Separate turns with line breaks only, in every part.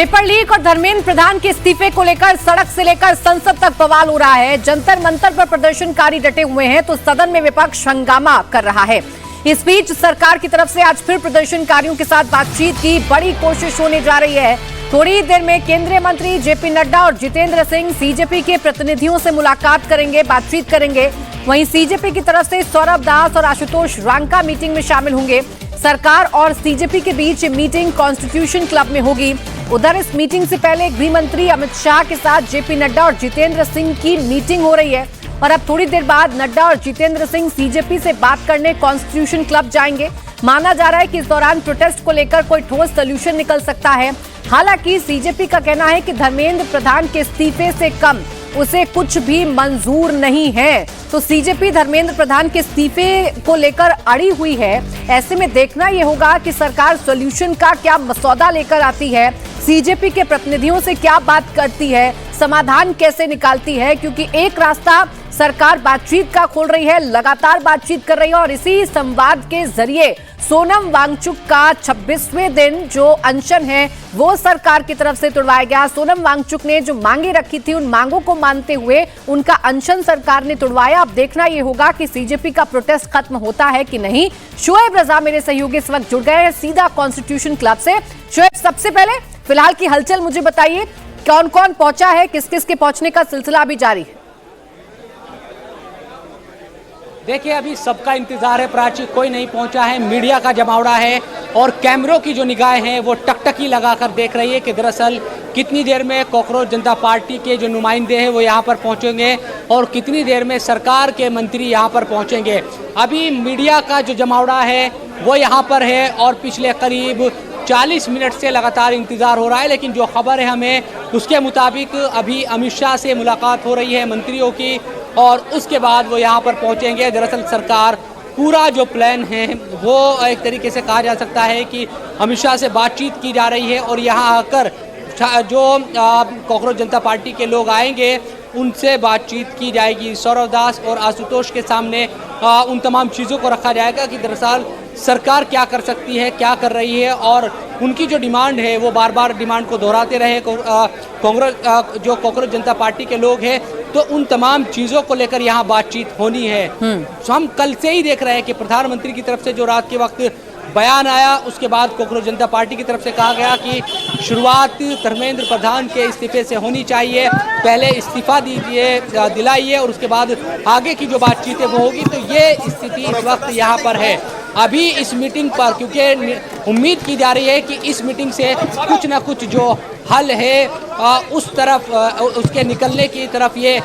Paper leak और धर्मेंद्र प्रधान के इस्तीफे को लेकर सड़क से लेकर संसद तक बवाल हो रहा है। जंतर मंतर पर प्रदर्शनकारी डटे हुए हैं तो सदन में विपक्ष हंगामा कर रहा है। इस बीच सरकार की तरफ से आज फिर प्रदर्शनकारियों के साथ बातचीत की बड़ी कोशिश होने जा रही है। थोड़ी देर में केंद्रीय मंत्री जेपी नड्डा और जितेंद्र सिंह सीजेपी के प्रतिनिधियों से मुलाकात करेंगे, बातचीत करेंगे। वहीं सीजेपी की तरफ से सौरभ दास और आशुतोष रांका मीटिंग में शामिल होंगे। सरकार और सीजेपी के बीच मीटिंग कॉन्स्टिट्यूशन क्लब में होगी। उधर इस मीटिंग से पहले गृह मंत्री अमित शाह के साथ जेपी नड्डा और जितेंद्र सिंह की मीटिंग हो रही है और अब थोड़ी देर बाद नड्डा और जितेंद्र सिंह सीजेपी से बात करने कॉन्स्टिट्यूशन क्लब जाएंगे। माना जा रहा है कि इस दौरान प्रोटेस्ट को लेकर कोई ठोस सॉल्यूशन निकल सकता है। हालांकि सीजेपी का कहना है कि धर्मेंद्र प्रधान के इस्तीफे से कम उसे कुछ भी मंजूर नहीं है। तो सीजेपी धर्मेंद्र प्रधान के इस्तीफे को लेकर अड़ी हुई है। ऐसे में देखना यह होगा कि सरकार सॉल्यूशन का क्या मसौदा लेकर आती है, सीजेपी के प्रतिनिधियों से क्या बात करती है, समाधान कैसे निकालती है, क्योंकि एक रास्ता सरकार बातचीत का खोल रही है, लगातार बातचीत कर रही है और इसी संवाद के जरिए सोनम वांगचुक का 26वें दिन जो अनशन है वो सरकार की तरफ से तुड़वाया गया। सोनम वांगचुक ने जो मांगे रखी थी उन मांगों को मानते हुए उनका अनशन सरकार ने तुड़वाया। अब देखना यह होगा कि सीजेपी का प्रोटेस्ट खत्म होता है कि नहीं। शोएब रजा मेरे सहयोगी इस वक्त जुड़ गए हैं सीधा कॉन्स्टिट्यूशन क्लब से। शोएब, सबसे पहले फिलहाल की हलचल मुझे बताइए, कौन कौन पहुंचा है, किस किस के पहुंचने का सिलसिला अभी जारी है?
देखिए, अभी सबका इंतजार है प्राची, कोई नहीं पहुंचा है। मीडिया का जमावड़ा है और कैमरों की जो निगाहें हैं वो टकटकी लगाकर देख रही है कि दरअसल कितनी देर में कॉकरोच जनता पार्टी के जो नुमाइंदे हैं वो यहाँ पर पहुंचेंगे और कितनी देर में सरकार के मंत्री यहाँ पर पहुंचेंगे। अभी मीडिया का जो जमावड़ा है वो यहाँ पर है और पिछले करीब 40 मिनट से लगातार इंतजार हो रहा है। लेकिन जो खबर है हमें उसके मुताबिक अभी अमित शाह से मुलाकात हो रही है मंत्रियों की और उसके बाद वो यहाँ पर पहुँचेंगे। दरअसल सरकार पूरा जो प्लान है वो एक तरीके से कहा जा सकता है कि अमित शाह से बातचीत की जा रही है और यहाँ आकर जो कॉकरोच जनता पार्टी के लोग आएंगे उनसे बातचीत की जाएगी। सौरभ दास और आशुतोष के सामने उन तमाम चीज़ों को रखा जाएगा कि दरअसल सरकार क्या कर सकती है, क्या कर रही है और उनकी जो डिमांड है वो बार बार डिमांड को दोहराते रहे जो कॉकरोच जनता पार्टी के लोग हैं। तो उन तमाम चीज़ों को लेकर यहाँ बातचीत होनी है। तो हम कल से ही देख रहे हैं कि प्रधानमंत्री की तरफ से जो रात के वक्त बयान आया उसके बाद कॉकरोच जनता पार्टी की तरफ से कहा गया कि शुरुआत धर्मेंद्र प्रधान के इस्तीफे से होनी चाहिए, पहले इस्तीफा दिलाइए और उसके बाद आगे की जो बातचीत है वो होगी। तो ये स्थिति इस वक्त यहाँ पर है। अभी इस मीटिंग पर क्योंकि उम्मीद की जा रही है कि इस मीटिंग से कुछ ना कुछ जो हल है उस तरफ उसके निकलने की तरफ ये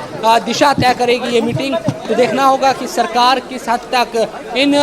दिशा तय करेगी ये मीटिंग। तो देखना होगा कि सरकार किस हद तक इन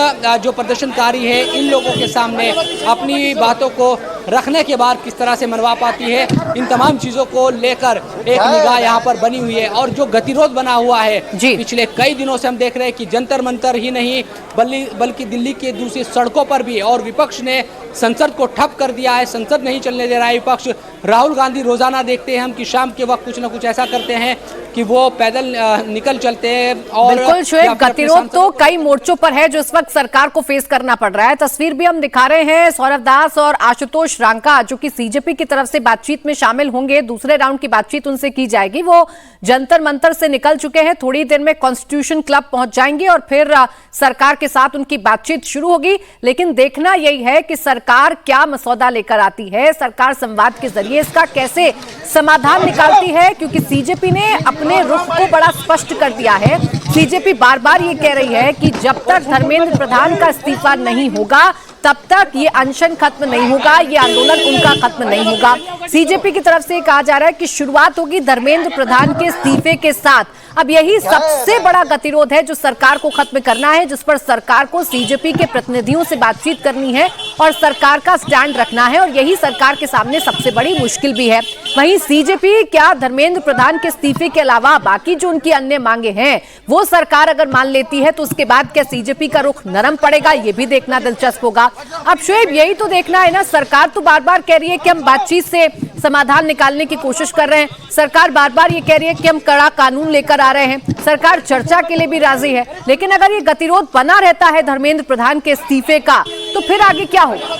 जो प्रदर्शनकारी है इन लोगों के सामने अपनी बातों को रखने के बाद किस तरह से मनवा पाती है। इन तमाम चीज़ों को लेकर एक निगाह यहाँ पर बनी हुई है और जो गतिरोध बना हुआ है पिछले कई दिनों से हम देख रहे हैं कि जंतर मंतर ही नहीं बल्कि दिल्ली की दूसरी सड़कों पर भी और विपक्ष ने संसद को ठप कर दिया है। संसद नहीं चलने दे रहा है विपक्ष। राहुल गांधी रोजाना देखते हैं हम कि शाम के वक्त कुछ न कुछ ऐसा करते हैं कि वो पैदल निकल चलते हैं और
बिल्कुल शोएब, गतिरोध तो कई मोर्चों पर है जो इस वक्त सरकार को फेस करना पड़ रहा है। तस्वीर भी हम दिखा रहे हैं, सौरभ दास और आशुतोष रांका जो कि सीजेपी की तरफ से बातचीत में शामिल होंगे। दूसरे राउंड की बातचीत उनसे की जाएगी। वो जंतर मंतर से निकल चुके हैं, थोड़ी देर में कॉन्स्टिट्यूशन क्लब पहुंच जाएंगे और फिर सरकार के साथ उनकी बातचीत शुरू होगी। लेकिन देखना यही है कि सरकार क्या मसौदा लेकर आती है, सरकार संवाद के जरिए इसका कैसे समाधान निकालती है, क्योंकि सीजेपी ने अपने रुख को बड़ा स्पष्ट कर दिया है। सीजेपी बार बार ये कह रही है कि जब तक धर्मेंद्र प्रधान का इस्तीफा नहीं होगा तब तक ये अनशन खत्म नहीं होगा, ये आंदोलन उनका खत्म नहीं होगा। सीजेपी की तरफ से कहा जा रहा है कि शुरुआत होगी धर्मेंद्र प्रधान के इस्तीफे के साथ। अब यही सबसे बड़ा गतिरोध है जो सरकार को खत्म करना है, जिस पर सरकार को सीजेपी के प्रतिनिधियों से बातचीत करनी है और सरकार का स्टैंड रखना है और यही सरकार के सामने सबसे बड़ी मुश्किल भी है। वहीं सीजेपी क्या धर्मेंद्र प्रधान के इस्तीफे के अलावा बाकी जो उनकी अन्य मांगे हैं वो सरकार अगर मान लेती है तो उसके बाद क्या सीजेपी का रुख नरम पड़ेगा, ये भी देखना दिलचस्प होगा। अब शोएब, यही तो देखना है ना, सरकार तो बार बार कह रही है कि हम बातचीत से समाधान निकालने की कोशिश कर रहे हैं, सरकार बार बार ये कह रही है कि हम कड़ा कानून लेकर आ रहे हैं, सरकार चर्चा के लिए भी राजी है। लेकिन अगर ये गतिरोध बना रहता है धर्मेंद्र प्रधान के इस्तीफे का तो फिर आगे क्या होगा?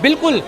बिल्कुल,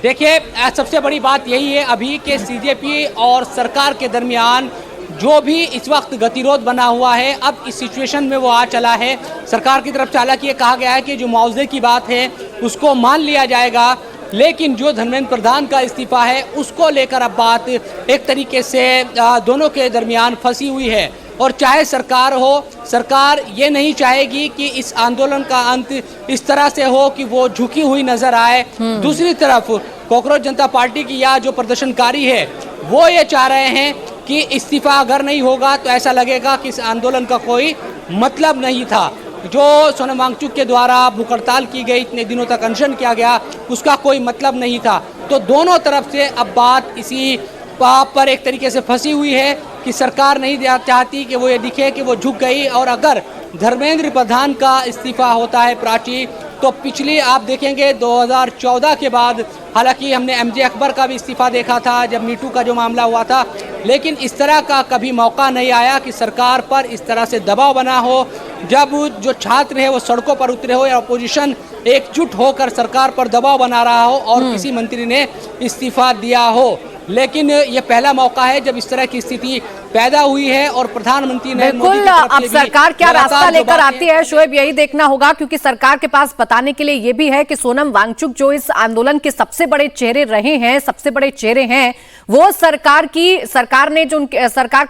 देखिए सबसे बड़ी बात यही है अभी के सीजेपी और सरकार के दरमियान जो भी इस वक्त गतिरोध बना हुआ है, अब इस सिचुएशन में वो आ चला है। सरकार की तरफ से हालांकि ये कहा गया है कि जो मुआवजे की बात है उसको मान लिया जाएगा, लेकिन जो धर्मेंद्र प्रधान का इस्तीफा है उसको लेकर अब बात एक तरीके से दोनों के दरमियान फंसी हुई है। और चाहे सरकार हो, सरकार ये नहीं चाहेगी कि इस आंदोलन का अंत इस तरह से हो कि वो झुकी हुई नजर आए। दूसरी तरफ कॉकरोच जनता पार्टी की या जो प्रदर्शनकारी है वो ये चाह रहे हैं कि इस्तीफा अगर नहीं होगा तो ऐसा लगेगा कि इस आंदोलन का कोई मतलब नहीं था। जो सोनम वांगचुक के द्वारा भूख हड़ताल की गई, इतने दिनों तक अनशन किया गया, उसका कोई मतलब नहीं था। तो दोनों तरफ से अब बात इसी पर एक तरीके से फंसी हुई है कि सरकार नहीं चाहती कि वो ये दिखे कि वो झुक गई। और अगर धर्मेंद्र प्रधान का इस्तीफा होता है प्राची, तो पिछली आप देखेंगे 2014 के बाद, हालांकि हमने एमजे अकबर का भी इस्तीफा देखा था जब मीटू का जो मामला हुआ था, लेकिन इस तरह का कभी मौका नहीं आया कि सरकार पर इस तरह से दबाव बना हो। जब जो छात्र है वो सड़कों पर उतरे हो या अपोजिशन एकजुट होकर सरकार पर दबाव बना रहा हो और किसी मंत्री ने इस्तीफा दिया हो। लेकिन ये पहला मौका है जब इस तरह की स्थिति पैदा हुई है और प्रधानमंत्री ने
बिल्कुल अब सरकार क्या रास्ता लेकर आती है शोएब, यही देखना होगा, क्योंकि सरकार के पास बताने के लिए ये भी है कि सोनम वांगचुक जो इस आंदोलन के सबसे बड़े चेहरे रहे हैं, सबसे बड़े चेहरे हैं, वो सरकार के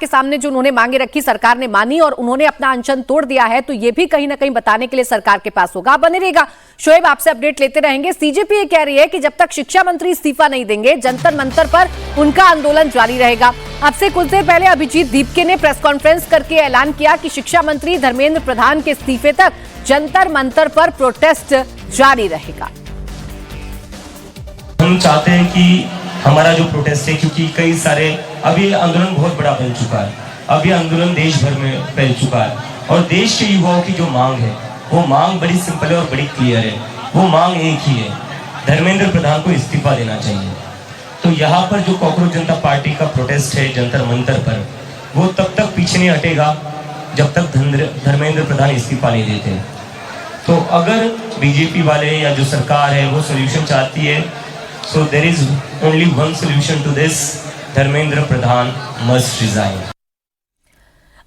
सामने जो उन्होंने मांगे रखी सरकार ने मानी और उन्होंने अपना अनशन तोड़ दिया है। तो ये भी कहीं ना कहीं बताने के लिए सरकार के पास होगा। बने रहेगा शोएब, आपसे अपडेट लेते रहेंगे। सीजेपी ये कह रही है कि जब तक शिक्षा मंत्री इस्तीफा नहीं देंगे जंतर मंतर पर उनका आंदोलन जारी रहेगा। अब से कुछ देर पहले अभिजीत दीपके ने प्रेस कॉन्फ्रेंस करके ऐलान किया कि शिक्षा मंत्री धर्मेंद्र प्रधान के इस्तीफे तक जंतर मंतर पर प्रोटेस्ट जारी रहेगा।
हम चाहते हैं कि हमारा जो प्रोटेस्ट है, क्योंकि कई सारे अभी आंदोलन बहुत बड़ा फैल चुका है, अभी आंदोलन देश भर में फैल चुका है और देश के युवाओं की जो मांग है वो मांग बड़ी सिंपल है और बड़ी क्लियर है। वो मांग एक ही है, धर्मेंद्र प्रधान को इस्तीफा देना चाहिए। तो यहाँ पर जो कॉकरोच जनता पार्टी का प्रोटेस्ट है जंतर मंतर पर, वो तब तक पीछे नहीं हटेगा जब तक धर्मेंद्र प्रधान इस्तीफा नहीं देते। तो अगर बीजेपी वाले या जो सरकार है वो सोल्यूशन चाहती है, so there is only one solution to this, Dharmendra Pradhan must resign.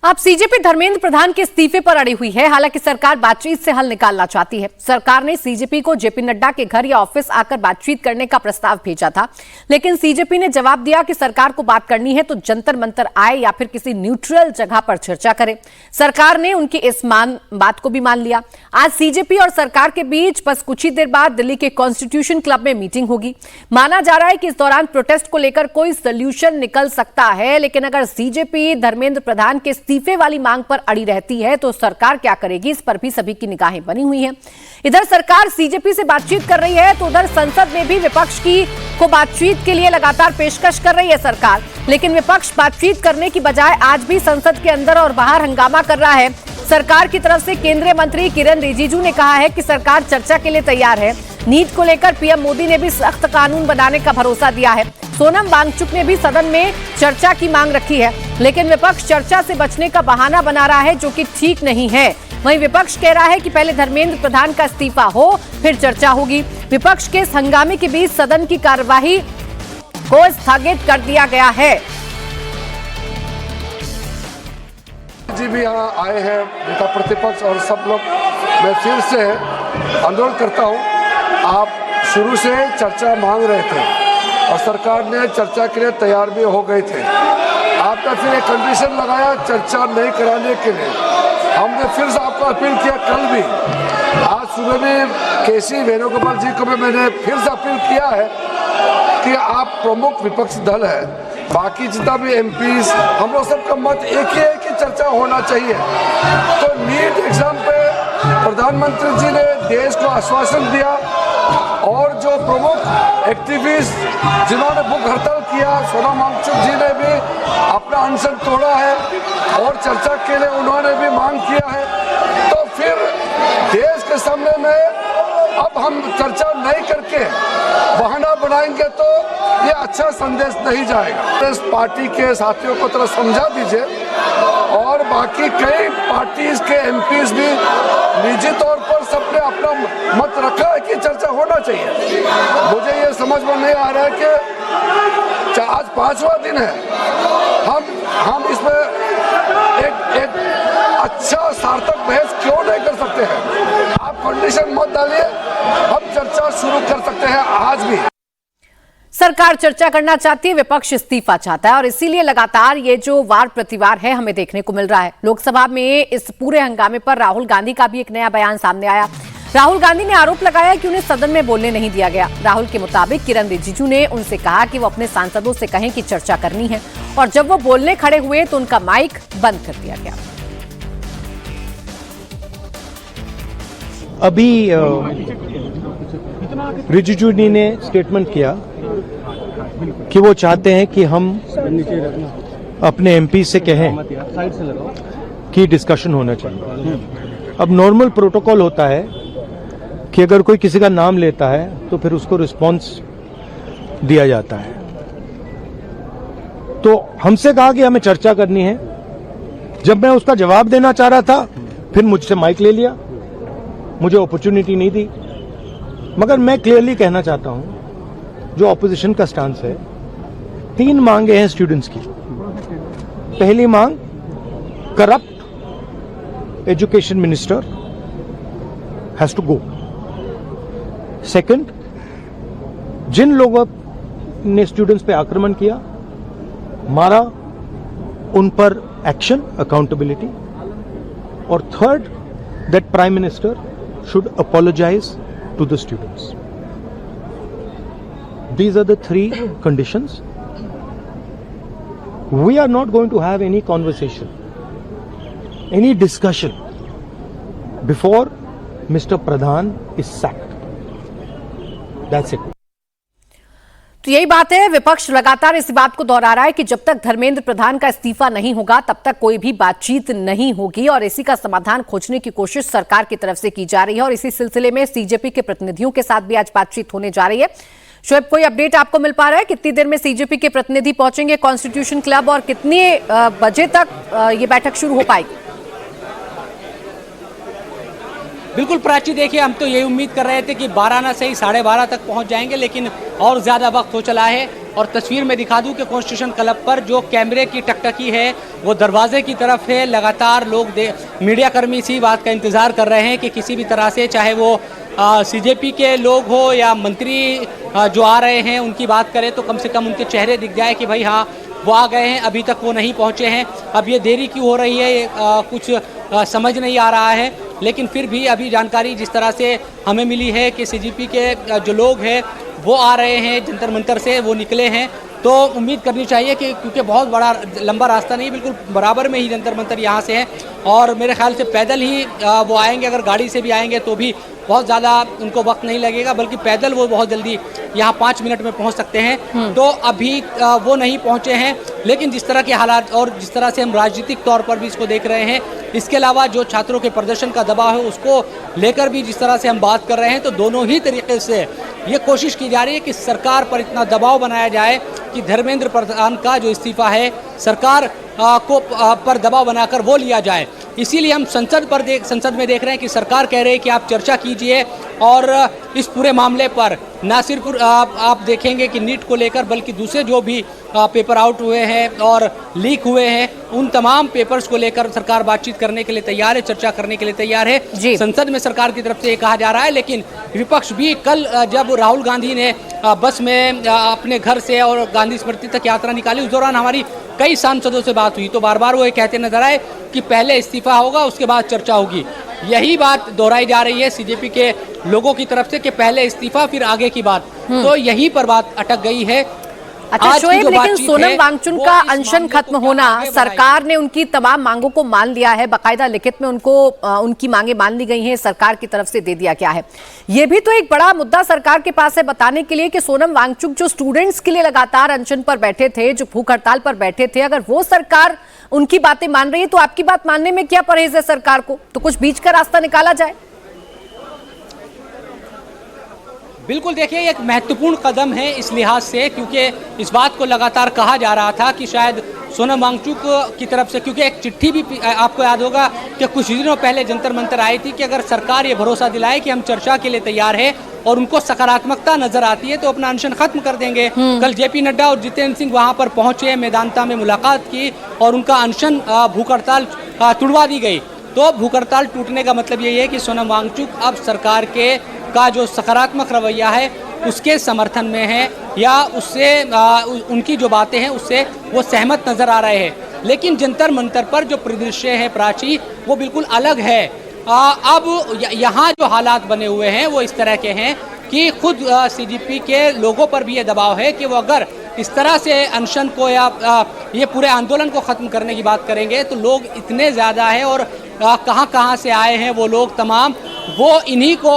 अब सीजेपी धर्मेंद्र प्रधान के इस्तीफे पर अड़ी हुई है। हालांकि सरकार बातचीत से हल निकालना चाहती है। सरकार ने सीजेपी को जेपी नड्डा के घर या ऑफिस आकर बातचीत करने का प्रस्ताव भेजा था, लेकिन सीजेपी ने जवाब दिया कि सरकार को बात करनी है तो जंतर मंतर आए या फिर किसी न्यूट्रल जगह पर चर्चा करे। सरकार ने उनकी इस बात को भी मान लिया। आज सीजेपी और सरकार के बीच बस कुछ ही देर बाद दिल्ली के कॉन्स्टिट्यूशन क्लब में मीटिंग होगी। माना जा रहा है कि इस दौरान प्रोटेस्ट को लेकर कोई सोल्यूशन निकल सकता है, लेकिन अगर सीजेपी धर्मेंद्र प्रधान के इस्तीफे वाली मांग पर अड़ी रहती है तो सरकार क्या करेगी, इस पर भी सभी की निगाहें बनी हुई हैं। इधर सरकार सीजेपी से बातचीत कर रही है तो उधर संसद में भी विपक्ष को बातचीत के लिए लगातार पेशकश कर रही है सरकार, लेकिन विपक्ष बातचीत करने की बजाय आज भी संसद के अंदर और बाहर हंगामा कर रहा है। सरकार की तरफ से केंद्रीय मंत्री किरण रिजिजू ने कहा है कि सरकार चर्चा के लिए तैयार है। नीट को लेकर पीएम मोदी ने भी सख्त कानून बनाने का भरोसा दिया है। सोनम वांगचुक ने भी सदन में चर्चा की मांग रखी है, लेकिन विपक्ष चर्चा से बचने का बहाना बना रहा है, जो कि ठीक नहीं है। वहीं विपक्ष कह रहा है कि पहले धर्मेंद्र प्रधान का इस्तीफा हो फिर चर्चा होगी। विपक्ष के इस हंगामे के बीच सदन की कार्यवाही को स्थगित कर दिया गया है।
जी भी यहाँ आए हैं नेता प्रतिपक्ष और सब लोग, मैं फिर से आंदोलन करता हूँ। आप शुरू से चर्चा मांग रहे थे और सरकार ने चर्चा के लिए तैयार भी हो गए थे। आपने फिर एक कंडीशन लगाया चर्चा नहीं कराने के लिए। हमने फिर से आपको अपील किया, कल भी, आज सुबह भी केसी वेणुगोपाल जी को भी मैंने फिर से अपील किया है कि आप प्रमुख विपक्षी दल है, बाकी जितना भी एमपीज, हम लोग सबका मत एक ही है कि चर्चा होना चाहिए। तो नीट एग्जाम पे प्रधानमंत्री जी ने देश को आश्वासन दिया और जो प्रमुख एक्टिविस्ट जिन्होंने भूख हड़ताल किया, सोनम वांगचुक जी ने भी अपना अनशन तोड़ा है और चर्चा के लिए उन्होंने भी मांग किया है। तो फिर देश के सामने में अब हम चर्चा नहीं करके बहाना बनाएंगे तो ये अच्छा संदेश नहीं जाएगा। इस पार्टी के साथियों को थोड़ा समझा दीजिए और बाकी कई पार्टीज के एमपीज भी निजी तौर पर सबने अपना मत रखा है कि चर्चा होना चाहिए। मुझे ये समझ में नहीं आ रहा है कि आज 5वां दिन है, हम इसमें एक अच्छा सार्थक बहस क्यों नहीं कर सकते हैं? आप कंडीशन मत डालिए, हम चर्चा शुरू कर सकते हैं आज भी।
सरकार चर्चा करना चाहती है, विपक्ष इस्तीफा चाहता है और इसीलिए लगातार ये जो वार प्रतिवार है हमें देखने को मिल रहा है। लोकसभा में इस पूरे हंगामे पर राहुल गांधी का भी एक नया बयान सामने आया। राहुल गांधी ने आरोप लगाया कि उन्हें सदन में बोलने नहीं दिया गया। राहुल के मुताबिक किरण रिजिजू ने उनसे कहा कि वो अपने सांसदों से कहें कि चर्चा करनी है, और जब वो बोलने खड़े हुए तो उनका माइक बंद कर दिया गया।
अभी रिजिजू जी ने स्टेटमेंट किया कि वो चाहते हैं कि हम अपने एमपी से कहें कि डिस्कशन होना चाहिए। अब नॉर्मल प्रोटोकॉल होता है कि अगर कोई किसी का नाम लेता है तो फिर उसको रिस्पांस दिया जाता है। तो हमसे कहा कि हमें चर्चा करनी है। जब मैं उसका जवाब देना चाह रहा था, फिर मुझसे माइक ले लिया, मुझे अपॉर्चुनिटी नहीं दी। मगर मैं क्लियरली कहना चाहता हूं, जो ऑपोजिशन का स्टांस है, 3 मांगे हैं स्टूडेंट्स की। पहली मांग, corrupt education minister has to go. Second, जिन लोगों ने स्टूडेंट्स पे आक्रमण किया, मारा, उन पर एक्शन, अकाउंटेबिलिटी। और third, that prime minister should apologize to the students. These are the 3 conditions. We are not going to have any conversation, any discussion before Mr. Pradhan is sacked. That's it.
तो यही बात है, विपक्ष लगातार इस बात को दोहरा रहा है कि जब तक धर्मेंद्र प्रधान का इस्तीफा नहीं होगा तब तक कोई भी बातचीत नहीं होगी, और इसी का समाधान खोजने की कोशिश सरकार की तरफ से की जा रही है। और इसी सिलसिले में सीजेपी के प्रतिनिधियों के साथ भी आज बातचीत होने जा रही है। शोएब, कोई अपडेट आपको मिल पा रहा है? कितनी देर में सीजेपी के प्रतिनिधि पहुंचेंगे कॉन्स्टिट्यूशन क्लब, और कितने बजे तक ये बैठक शुरू हो पाएगी?
बिल्कुल प्राची, देखिए हम तो यही उम्मीद कर रहे थे कि 12 ना सही 12:30 तक पहुंच जाएंगे, लेकिन और ज़्यादा वक्त हो चला है। और तस्वीर में दिखा दूं कि कॉन्स्टिट्यूशन क्लब पर जो कैमरे की टकटकी है वो दरवाजे की तरफ है। लगातार लोग मीडिया कर्मी इसी बात का इंतज़ार कर रहे हैं कि किसी भी तरह से, चाहे वो सीजेपी के लोग हो या मंत्री जो आ रहे हैं उनकी बात करें, तो कम से कम उनके चेहरे दिख जाए कि भाई हाँ वो आ गए हैं, अभी तक वो नहीं पहुँचे हैं। अब ये देरी क्यों हो रही है, कुछ समझ नहीं आ रहा है। लेकिन फिर भी अभी जानकारी जिस तरह से हमें मिली है कि सीजेपी के जो लोग हैं वो आ रहे हैं, जंतर मंतर से वो निकले हैं, तो उम्मीद करनी चाहिए कि, क्योंकि बहुत बड़ा लंबा रास्ता नहीं, बिल्कुल बराबर में ही जंतर मंतर यहाँ से है, और मेरे ख्याल से पैदल ही वो आएंगे। अगर गाड़ी से भी आएंगे तो भी बहुत ज़्यादा उनको वक्त नहीं लगेगा, बल्कि पैदल वो बहुत जल्दी यहाँ 5 मिनट में पहुँच सकते हैं। तो अभी वो नहीं पहुँचे हैं। लेकिन जिस तरह के हालात और जिस तरह से हम राजनीतिक तौर पर भी इसको देख रहे हैं, इसके अलावा जो छात्रों के प्रदर्शन का दबाव है उसको लेकर भी जिस तरह से हम बात कर रहे हैं, तो दोनों ही तरीके से ये कोशिश की जा रही है कि सरकार पर इतना दबाव बनाया जाए कि धर्मेंद्र प्रधान का जो इस्तीफा है सरकार को पर दबाव बनाकर वो लिया जाए। इसीलिए हम संसद में देख रहे हैं कि सरकार कह रही है कि आप चर्चा कीजिए, और इस पूरे मामले पर ना सिर्फ आप देखेंगे कि नीट को लेकर, बल्कि दूसरे जो भी पेपर आउट हुए हैं और लीक हुए हैं, उन तमाम पेपर्स को लेकर सरकार बातचीत करने के लिए तैयार है, चर्चा करने के लिए तैयार है। संसद में सरकार की तरफ से ये कहा जा रहा है। लेकिन विपक्ष भी कल जब राहुल गांधी ने बस में अपने घर से और गांधी स्मृति तक यात्रा निकाली, उस दौरान हमारी कई सांसदों से बात हुई, तो बार बार वो ये कहते नजर आए कि पहले इस्तीफा होगा, उसके बाद चर्चा होगी। यही बात दोहराई जा रही है सीजेपी के लोगों की तरफ से कि पहले इस्तीफा फिर आगे की बात, तो यहीं पर बात अटक गई है।
अच्छा शोएब, लेकिन सोनम वांगचुक का अनशन खत्म होना, सरकार ने उनकी तमाम मांगों को मान लिया है, बाकायदा लिखित में उनको उनकी मांगे मान ली गई हैं, सरकार की तरफ से दे दिया गया है। ये भी तो एक बड़ा मुद्दा सरकार के पास है बताने के लिए कि सोनम वांगचुक जो स्टूडेंट्स के लिए लगातार अनशन पर बैठे थे, जो भूख हड़ताल पर बैठे थे, अगर वो सरकार उनकी बातें मान रही है तो आपकी बात मानने में क्या परहेज है सरकार को? तो कुछ बीच का रास्ता निकाला जाए।
बिल्कुल, देखिए एक महत्वपूर्ण कदम है इस लिहाज से, क्योंकि इस बात को लगातार कहा जा रहा था कि शायद सोनम वांगचुक की तरफ से, क्योंकि एक चिट्ठी भी आपको याद होगा कि कुछ दिनों पहले जंतर मंतर आई थी कि अगर सरकार ये भरोसा दिलाए कि हम चर्चा के लिए तैयार है और उनको सकारात्मकता नजर आती है तो अपना अनशन खत्म कर देंगे। कल जेपी नड्डा और जितेंद्र सिंह वहां पर पहुंचे, मेदांता में मुलाकात की और उनका अनशन भूख हड़ताल तुड़वा दी गई। तो भूख हड़ताल टूटने का मतलब यही है कि सोनम वांगचुक अब सरकार का जो सकारात्मक रवैया है उसके समर्थन में है या उससे उनकी जो बातें हैं उससे वो सहमत नजर आ रहे हैं। लेकिन जंतर मंतर पर जो परिदृश्य है प्राची, वो बिल्कुल अलग है। अब यहाँ जो हालात बने हुए हैं वो इस तरह के हैं कि खुद सीजेपी के लोगों पर भी ये दबाव है कि वो अगर इस तरह से अनशन को या ये पूरे आंदोलन को ख़त्म करने की बात करेंगे तो लोग इतने ज़्यादा हैं और कहाँ से आए हैं वो लोग तमाम, वो इन्हीं को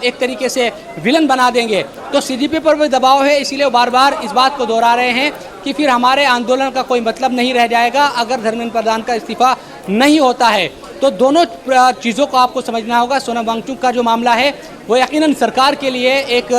एक तरीके से विलन बना देंगे। तो सीजेपी पर भी दबाव है, इसीलिए वो बार बार इस बात को दोहरा रहे हैं कि फिर हमारे आंदोलन का कोई मतलब नहीं रह जाएगा अगर धर्मेंद्र प्रधान का इस्तीफा नहीं होता है। तो दोनों चीज़ों को आपको समझना होगा। सोनम वांगचुक का जो मामला है वो यकीनन सरकार के लिए एक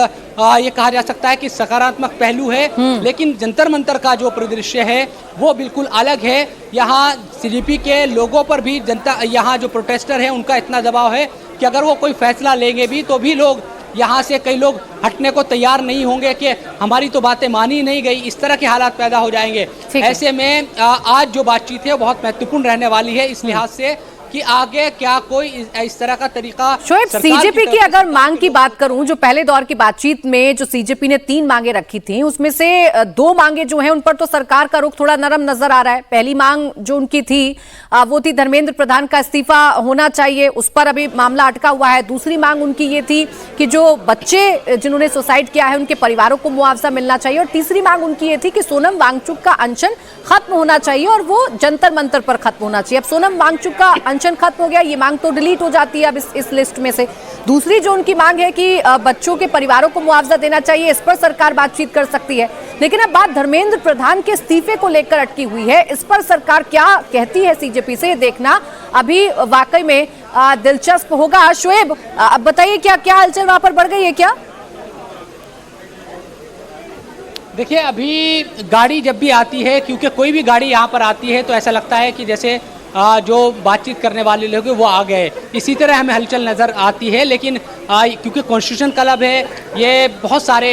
ये कहा जा सकता है कि सकारात्मक पहलू है, लेकिन जंतर मंतर का जो परिदृश्य है वो बिल्कुल अलग है। यहाँ सीजेपी के लोगों पर भी यहाँ जो प्रोटेस्टर हैं उनका इतना दबाव है कि अगर वो कोई फैसला लेंगे भी तो भी लोग यहाँ से कई लोग हटने को तैयार नहीं होंगे कि हमारी तो बातें मानी नहीं गई, इस तरह के हालात पैदा हो जाएंगे। ऐसे में आज जो बातचीत है वो बहुत महत्वपूर्ण रहने वाली है इस लिहाज से कि आगे क्या कोई इस तरह का तरीका।
शोएब, सीजेपी की अगर मांग की बात करूं, जो पहले दौर की बातचीत में जो सीजेपी ने 3 मांगे रखी थी उसमें से 2 मांगे जो हैं उन पर तो सरकार का रुख थोड़ा नरम नजर आ रहा है। पहली मांग जो उनकी थी वो थी धर्मेंद्र प्रधान का इस्तीफा होना चाहिए, उस पर अभी मामला अटका हुआ है। दूसरी मांग उनकी ये थी कि जो बच्चे जिन्होंने सुसाइड किया है उनके परिवारों को मुआवजा मिलना चाहिए, और तीसरी मांग उनकी ये थी कि सोनम वांगचुक का अनशन खत्म होना चाहिए और वो जंतर मंतर पर खत्म होना चाहिए। अब सोनम वांगचुक का अनशन खत्म हो गया, ये मांग तो डिलीट हो जाती है अब इस लिस्ट में से। दूसरी जो उनकी मांग है कि बच्चों के परिवारों को मुआवजा देना चाहिए, इस पर सरकार बातचीत कर सकती है। लेकिन अब बात धर्मेंद्र प्रधान के इस्तीफे को लेकर अटकी हुई है, इस पर सरकार क्या कहती है सीजेपी से देखना अभी वाकई में दिलचस्प होगा। शोएब, अब बताइए क्या क्या हलचल वहां पर बढ़ गई है क्या?
देखिए, अभी गाड़ी जब भी आती है, क्योंकि कोई भी गाड़ी यहाँ पर आती है तो ऐसा लगता है कि जैसे जो बातचीत करने वाले लोग हैं वो आ गए, इसी तरह हमें हलचल नज़र आती है। लेकिन क्योंकि कॉन्स्टिट्यूशन क्लब है, ये बहुत सारे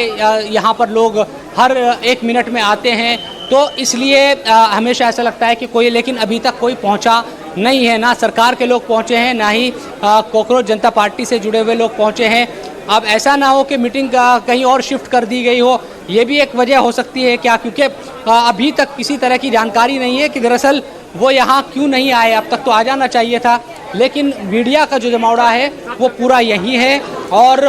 यहाँ पर लोग हर 1 मिनट में आते हैं, तो इसलिए हमेशा ऐसा लगता है कि कोई, लेकिन अभी तक कोई पहुँचा नहीं है। ना सरकार के लोग पहुँचे हैं, ना ही कॉकरोच जनता पार्टी से जुड़े हुए लोग पहुँचे हैं। अब ऐसा ना हो कि मीटिंग कहीं और शिफ्ट कर दी गई हो, ये भी एक वजह हो सकती है क्या, क्योंकि अभी तक किसी तरह की जानकारी नहीं है कि दरअसल वो यहाँ क्यों नहीं आए। अब तक तो आ जाना चाहिए था, लेकिन मीडिया का जो जमावड़ा है वो पूरा यही है और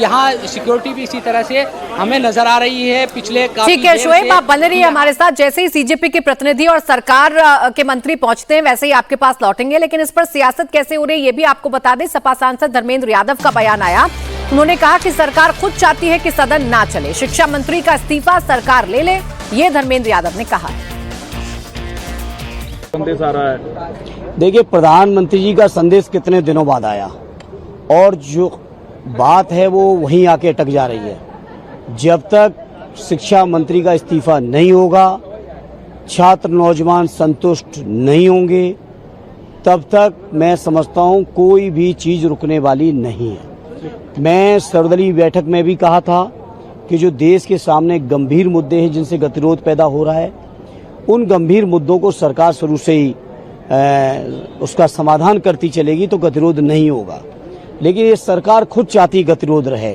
यहाँ सिक्योरिटी भी इसी तरह से हमें नजर आ रही है पिछले काफी।
ठीक है शोएब, आप बने रहिए हमारे साथ। जैसे ही सीजेपी के प्रतिनिधि और सरकार के मंत्री पहुंचते हैं वैसे ही आपके पास लौटेंगे। लेकिन इस पर सियासत कैसे हो रही है ये भी आपको बता दें। सपा सांसद धर्मेंद्र यादव का बयान आया, उन्होंने कहा कि सरकार खुद चाहती है कि सदन ना चले, शिक्षा मंत्री का इस्तीफा सरकार ले ले, ये धर्मेंद्र यादव ने कहा।
संदेश आ रहा है, देखिए प्रधानमंत्री जी का संदेश कितने दिनों बाद आया और जो बात है वो वहीं आके अटक जा रही है। जब तक शिक्षा मंत्री का इस्तीफा नहीं होगा, छात्र नौजवान संतुष्ट नहीं होंगे, तब तक मैं समझता हूं कोई भी चीज रुकने वाली नहीं है। मैं सर्वदलीय बैठक में भी कहा था कि जो देश के सामने गंभीर मुद्दे हैं जिनसे गतिरोध पैदा हो रहा है, उन गंभीर मुद्दों को सरकार शुरू से ही उसका समाधान करती चलेगी तो गतिरोध नहीं होगा। लेकिन ये सरकार खुद चाहती गतिरोध रहे।